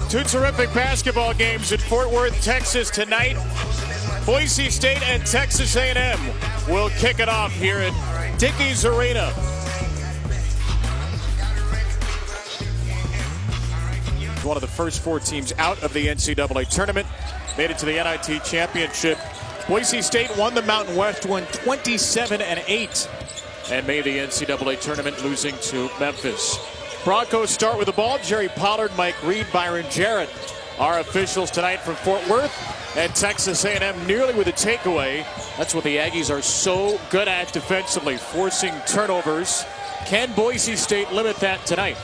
Two terrific basketball games in Fort Worth, Texas tonight. Boise State and Texas A&M will kick it off here at Aggies Arena. One of the first four teams out of the NCAA tournament made it to the NIT championship. Boise State won the Mountain West, won 27-8, and made the NCAA tournament, losing to Memphis. Broncos start with the ball. Jerry Pollard, Mike Reed, Byron Jarrett, our officials tonight from Fort Worth. And Texas A&M nearly with a takeaway. That's what the Aggies are so good at defensively, forcing turnovers. Can Boise State limit that tonight?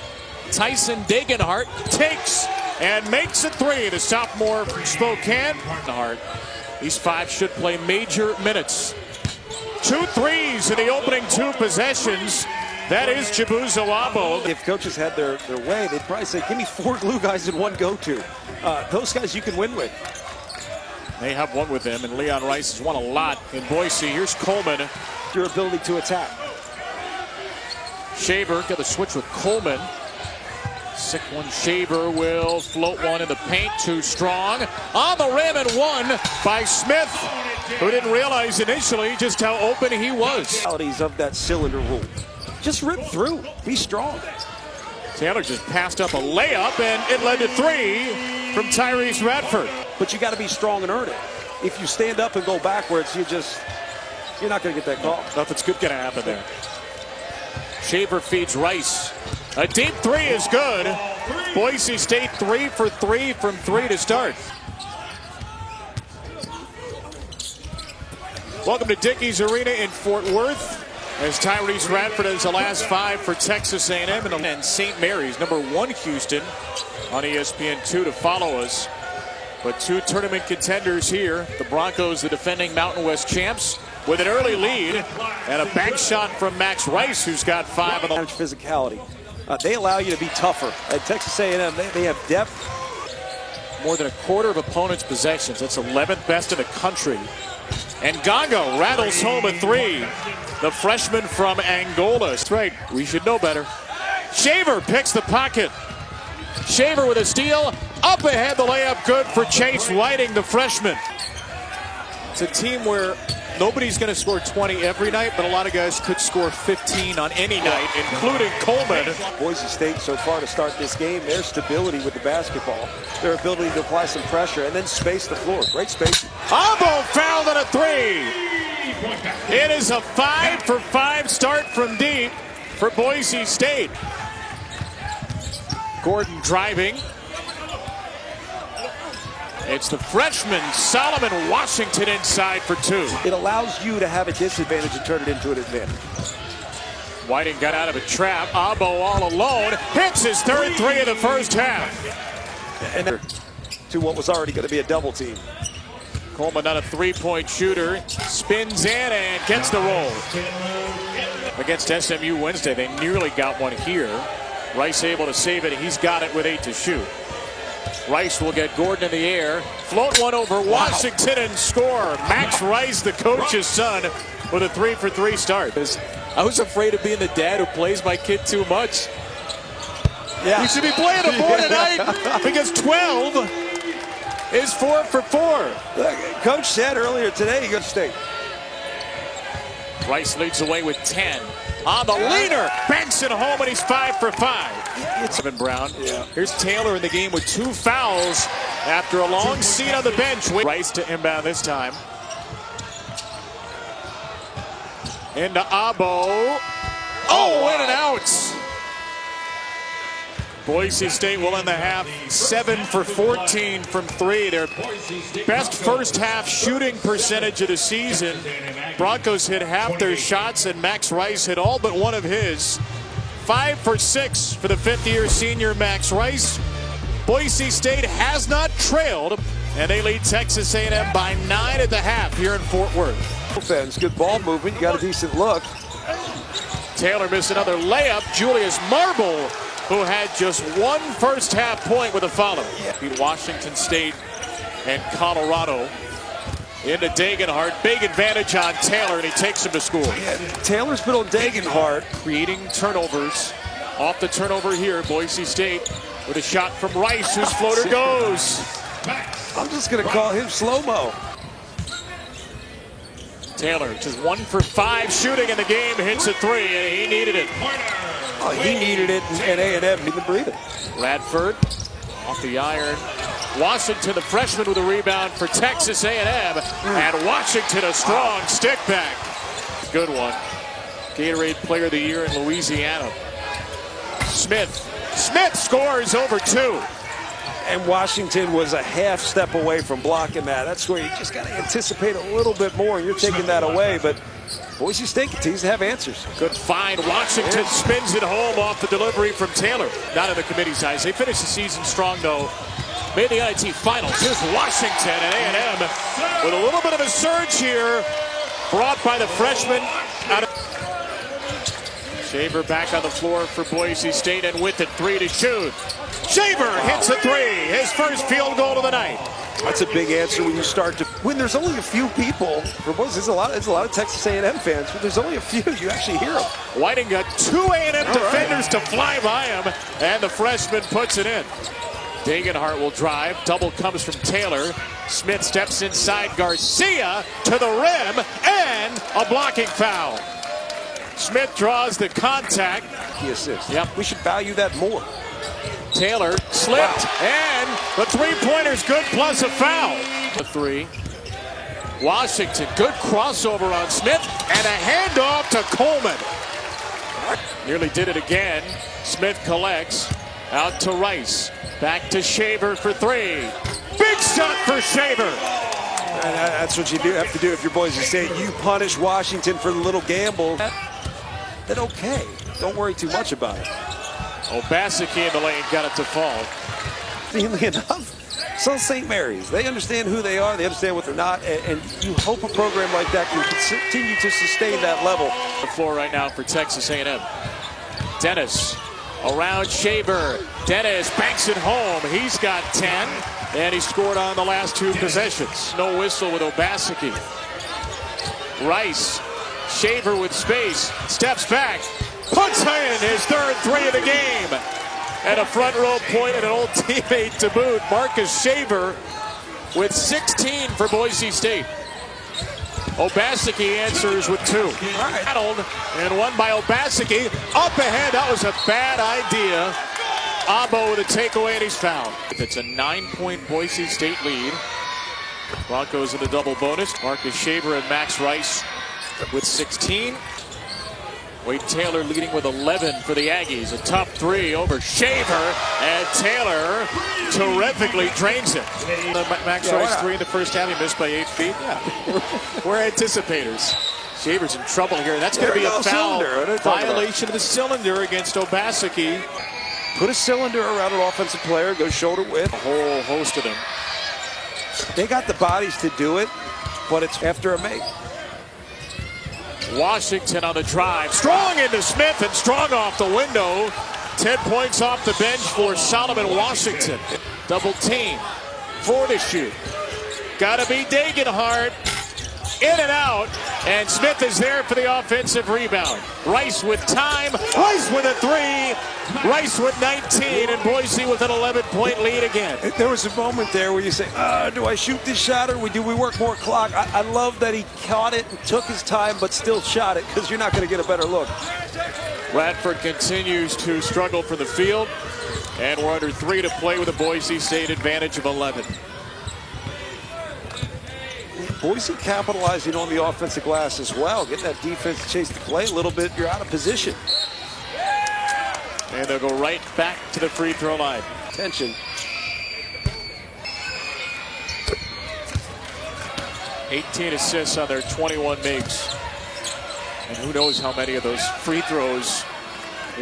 Tyson Degenhart takes and makes a three. The sophomore from Spokane. These five should play major minutes. 2 threes in the opening 2 possessions. That is Chibuzo Abo. If coaches had their way, they'd probably say, give me 4 glue guys and 1 go-to. Those guys you can win with. They have one with them, and Leon Rice has won a lot in Boise. Here's Coleman. Your ability to attack. Shaver got the switch with Coleman. Sick one. Shaver will float one in the paint. Too strong. On the rim and one by Smith, who didn't realize initially just how open he was. Realities of that cylinder rule. Just rip through. Be strong. Taylor just passed up a layup, and it led to 3 from Tyrese Radford. But you got to be strong and earn it. If you stand up and go backwards, you're not going to get that call. Nothing's good going to happen there. Shaver feeds Rice. A deep 3 is good. Boise State 3 for 3 from 3 to start. Welcome to Dickies Arena in Fort Worth, as Tyrese Radford has the last 5 for Texas A&M and St. Mary's, number 1 Houston on ESPN2 to follow us. But 2 tournament contenders here. The Broncos, the defending Mountain West champs, with an early lead and a bank shot from Max Rice, who's got 5 on the physicality. They allow you to be tougher. At Texas A&M, they have depth. More than a quarter of opponents' possessions. That's 11th best in the country. And Gongo rattles home a 3. The freshman from Angola. That's right. We should know better. Shaver picks the pocket. Shaver with a steal. Up ahead, the layup good for Chase Whiting, the freshman. It's a team where nobody's going to score 20 every night, but a lot of guys could score 15 on any night, including Coleman. Boise State so far to start this game, their stability with the basketball, their ability to apply some pressure and then space the floor. Great space. Abo fouled on a 3. It is a 5 for 5 start from deep for Boise State. Gordon driving. It's the freshman Solomon Washington inside for 2. It allows you to have a disadvantage and turn it into an advantage. Whiting got out of a trap. Abo all alone. Hits his 3rd 3 of the first half. And to what was already going to be a double team. Coleman, not a 3-point shooter. Spins in and gets the roll. Against SMU Wednesday, they nearly got one here. Rice able to save it. He's got it with 8 to shoot. Rice will get Gordon in the air. Float one over Washington and score. Max Rice, the coach's son, with a 3 for 3 start. I was afraid of being the dad who plays my kid too much. Yeah. We should be playing him more tonight because 12 is 4 for 4. Coach said earlier today, he goes State. Rice leads away with 10. On the leaner, banks it home, and he's 5 for 5. It's Evan Brown. Yeah. Here's Taylor in the game with 2 fouls after a long seat on the bench. Rice to inbound this time. Into Abo. Oh, in and out. Boise State will end the half 7 for 14 from 3. Their best first half shooting percentage of the season. Broncos hit half their shots, and Max Rice hit all but one of his. 5 for 6 for the 5th-year senior Max Rice. Boise State has not trailed, and they lead Texas A&M by 9 at the half here in Fort Worth. Offense, good ball movement, got a decent look. Taylor missed another layup. Julius Marble, who had just 1 first half point with a follow. Beat Washington State and Colorado. Into Degenhart. Big advantage on Taylor, and he takes him to score. Yeah, Taylor's been on Degenhart. Creating turnovers. Off the turnover here, Boise State with a shot from Rice, whose floater goes. I'm just going to call him slow-mo. Taylor just 1 for 5 shooting in the game, hits a 3, and he needed it. Oh, he needed it, and A&M didn't breathe it. Radford off the iron. Washington, the freshman, with a rebound for Texas A&M. And Washington, a strong stick back. Good one. Gatorade Player of the Year in Louisiana. Smith scores over 2. And Washington was a half step away from blocking that. That's where you just got to anticipate a little bit more, and you're taking that away. But Boise State continues to have answers. Good find. Washington spins it home off the delivery from Taylor. Not in the committee's eyes. They finished the season strong, though. Made the NIT Finals. Here's Washington and A&M with a little bit of a surge here, brought by the freshman out of... Shaver back on the floor for Boise State, and with it, 3 to shoot. Shaver hits a 3, his first field goal of the night. That's a big answer when you start to, when there's only a few people. For Boise, it's a lot of Texas A&M fans, but there's only a few. You actually hear them. Whiting got 2 A&M defenders to fly by him, and the freshman puts it in. Degenhart will drive. Double comes from Taylor. Smith steps inside Garcia to the rim, and a blocking foul. Smith draws the contact. He assists. Yep. We should value that more. Taylor slipped, and the three-pointer's good, plus a foul. The 3. Washington, good crossover on Smith, and a handoff to Coleman. Nearly did it again. Smith collects. Out to Rice. Back to Shaver for 3. Big shot for Shaver. And that's what you have to do if you're Boise State. You punish Washington for the little gamble. Then okay. Don't worry too much about it. Obaseki in the lane got it to fall. Seemingly enough, so St. Mary's, they understand who they are, they understand what they're not, and you hope a program like that can continue to sustain that level. The floor right now for Texas A&M. Dennis around Shaver. Dennis banks it home. He's got 10, and he scored on the last 2 possessions. No whistle with Obaseki. Rice, Shaver with space, steps back, puts in his 3rd 3 of the game. And a front row point and an old teammate to boot. Marcus Shaver with 16 for Boise State. Obaseki answers with 2. Battled and won by Obaseki. Up ahead, that was a bad idea. Abo with a takeaway, and he's fouled. It's a 9-point Boise State lead. Broncos in the double bonus. Marcus Shaver and Max Rice with 16. Wade Taylor leading with 11 for the Aggies. A tough 3 over Shaver, and Taylor terrifically drains it. Max Rice 3 in the first half. He missed by 8 feet. Yeah. We're anticipators. Shaver's in trouble here. That's going to be a foul. Violation of the cylinder against Obaseki. Put a cylinder around an offensive player, go shoulder width. A whole host of them. They got the bodies to do it, but it's after a make. Washington on the drive. Strong into Smith, and strong off the window. 10 points off the bench for Solomon Washington. Double team. 4 to shoot. Gotta be Degenhart. In and out. And Smith is there for the offensive rebound. Rice with time. Rice with a 3. Rice with 19. And Boise with an 11-point lead again. There was a moment there where you say, do I shoot this shot or do we work more clock? I love that he caught it and took his time but still shot it, because you're not going to get a better look. Radford continues to struggle for the field. And we're under 3 to play with a Boise State advantage of 11. Boise capitalizing on the offensive glass as well. Getting that defense to chase the play a little bit. You're out of position. And they'll go right back to the free throw line. Attention. 18 assists on their 21 makes. And who knows how many of those free throws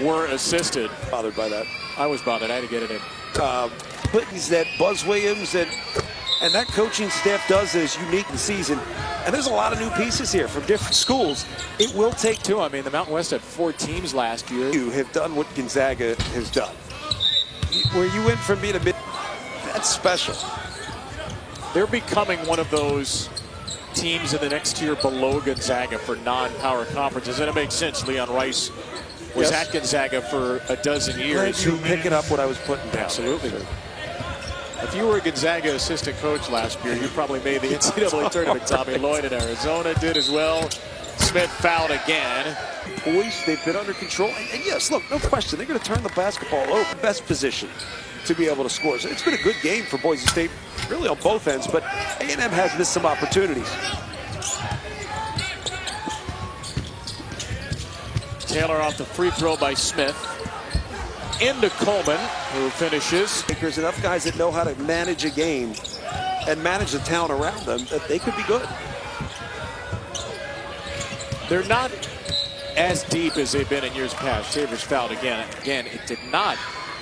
were assisted. Bothered by that. I was bothered. I had to get it in. But he's that Buzz Williams and that coaching staff does is unique in the season. And there's a lot of new pieces here from different schools. It will take 2. I mean, the Mountain West had 4 teams last year. You have done what Gonzaga has done. Where you went from being a bit, that's special. They're becoming one of those teams in the next tier below Gonzaga for non-power conferences. And it makes sense. Leon Rice was at Gonzaga for a dozen years. Glad you picking up what I was putting down. Absolutely. If you were a Gonzaga assistant coach last year, you probably made the NCAA tournament. Tommy Lloyd in Arizona did as well. Smith fouled again. Boys, they've been under control. And yes, look, no question, they're going to turn the basketball over. Best position to be able to score. So it's been a good game for Boise State, really on both ends, but A&M has missed some opportunities. Taylor off the free throw by Smith. Into Coleman, who finishes. There's enough guys that know how to manage a game and manage the talent around them that they could be good. They're not as deep as they've been in years past. Shavers fouled again. Again, it did not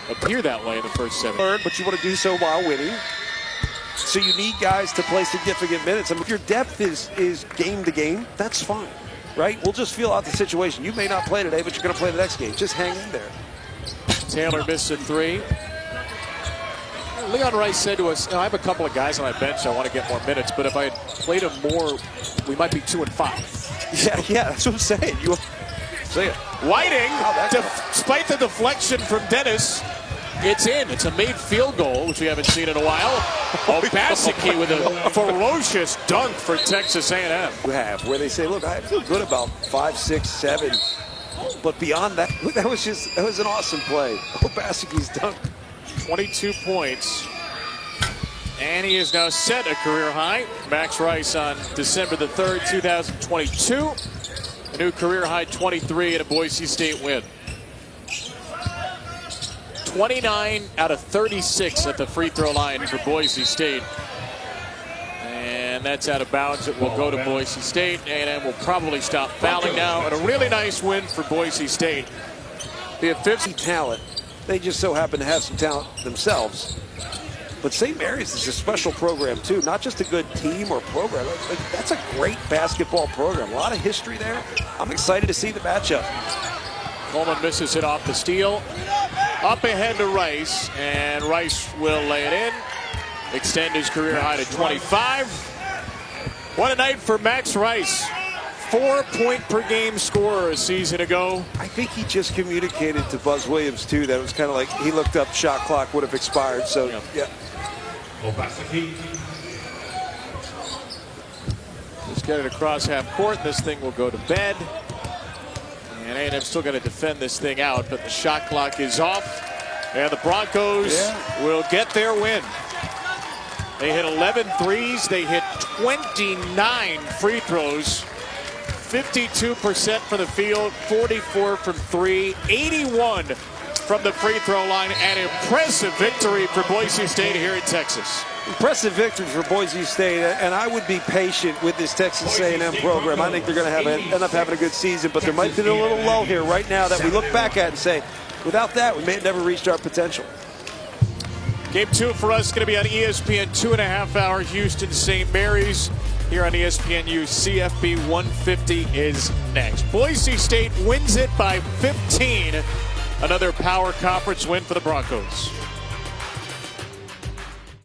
appear that way in the first 7. But you want to do so while winning. So you need guys to play significant minutes. I mean, if your depth is game to game, that's fine, right? We'll just feel out the situation. You may not play today, but you're going to play the next game. Just hang in there. Taylor missed a 3. Leon Rice said to us, I have a couple of guys on my bench. I want to get more minutes, but if I had played them more, we might be 2-5. Yeah, that's what I'm saying. Whiting, despite the deflection from Dennis, it's in. It's a made field goal, which we haven't seen in a while. Obaseki with a ferocious dunk for Texas A&M. You have, where they say, look, I feel good about 5, 6, 7. But beyond that, look, that was an awesome play. Obaseki's dunk. 22 points. And he has now set a career high. Max Rice on December the 3rd, 2022. A new career high 23 in a Boise State win. 29 out of 36 at the free throw line for Boise State. And that's out of bounds. It will go to Boise State. A&M will probably stop fouling now. And a really nice win for Boise State. Be a 50 talent. They just so happen to have some talent themselves. But St. Mary's is a special program, too. Not just a good team or program. That's a great basketball program. A lot of history there. I'm excited to see the matchup. Coleman misses it off the steal. Up ahead to Rice. And Rice will lay it in. Extend his career high to 25. What a night for Max Rice. 4-point-per-game scorer a season ago. I think he just communicated to Buzz Williams, too, that it was kind of like he looked up, shot clock would have expired. So, yeah. Let's get it across half court. This thing will go to bed. And A&M still going to defend this thing out, but the shot clock is off. And the Broncos will get their win. They hit 11 threes. They hit 29 free throws. 52% from the field, 44 from 3, 81 from the free throw line. An impressive victory for Boise State here in Texas. Impressive victory for Boise State, and I would be patient with this Texas A&M program. I think they're going to end up having a good season, but there might be a little lull here right now that we look back at and say, without that, we may have never reached our potential. Game 2 for us is going to be on ESPN, 2.5 hour Houston St. Mary's. Here on ESPNU, CFB 150 is next. Boise State wins it by 15. Another power conference win for the Broncos.